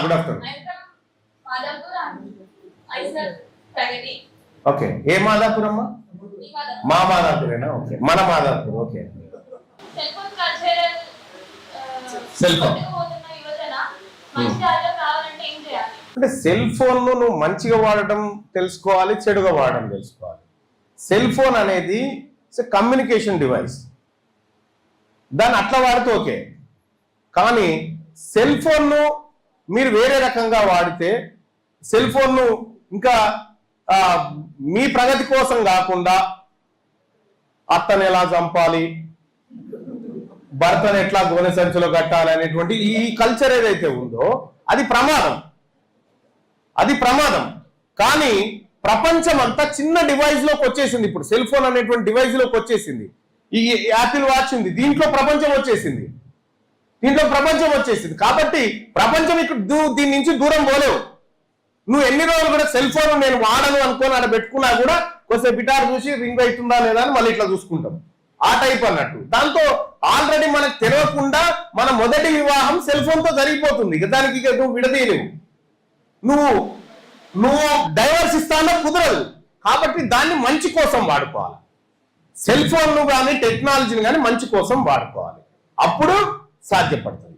Good afternoon. Okay, ఏ మాదాపూర్ అమ్మా? మా మాదాపూరేనా? Okay, మన మాదాపూర్. ఓకే, సెల్ ఫోన్ అంటే సెల్ ఫోన్ నువ్వు మంచిగా వాడటం తెలుసుకోవాలి, చెడుగా వాడటం తెలుసుకోవాలి. సెల్ ఫోన్ అనేది కమ్యూనికేషన్ డివైస్, దాన్ని అట్లా వాడితే ఓకే. కానీ సెల్ ఫోన్ను మీరు వేరే రకంగా వాడితే, సెల్ ఫోన్ను ఇంకా మీ ప్రగతి కోసం కాకుండా అత్తను ఎలా చంపాలి, భర్తను ఎట్లా గోనె సంచులో కట్టాలి అనేటువంటి ఈ కల్చర్ ఏదైతే ఉందో అది ప్రమాదం, అది ప్రమాదం. కానీ ప్రపంచం అంతా చిన్న డివైస్ లోకి వచ్చేసింది. ఇప్పుడు సెల్ ఫోన్ అనేటువంటి డివైస్ లోకి వచ్చేసింది. ఈ యాపిల్ వాచ్ ఉంది, దీంట్లో ప్రపంచం వచ్చేసింది, దీంట్లో ప్రపంచం వచ్చేసింది. కాబట్టి ప్రపంచం ఇక్కడ దీని నుంచి దూరం పోలేవు. నువ్వు ఎన్ని రోజులు కూడా సెల్ ఫోన్ నేను వాడను అనుకోని అక్కడ పెట్టుకున్నా కూడా కొంచెం బిటార్ చూసి రింగ్ అవుతుందా లేదా అని మళ్ళీ ఇట్లా చూసుకుంటాం, ఆ టైప్ అన్నట్టు. దాంతో ఆల్రెడీ మనకు తెలియకుండా మన మొదటి వివాహం సెల్ ఫోన్ తో జరిగిపోతుంది. ఇక దానికి ఇక నువ్వు విడదీయలేవు, నువ్వు డైవర్స్ ఇస్తానో కుదరదు. కాబట్టి దాన్ని మంచి కోసం వాడుకోవాలి. సెల్ ఫోన్ ను కానీ టెక్నాలజీని కానీ మంచి కోసం వాడుకోవాలి, అప్పుడు సాధ్యపడుతుంది.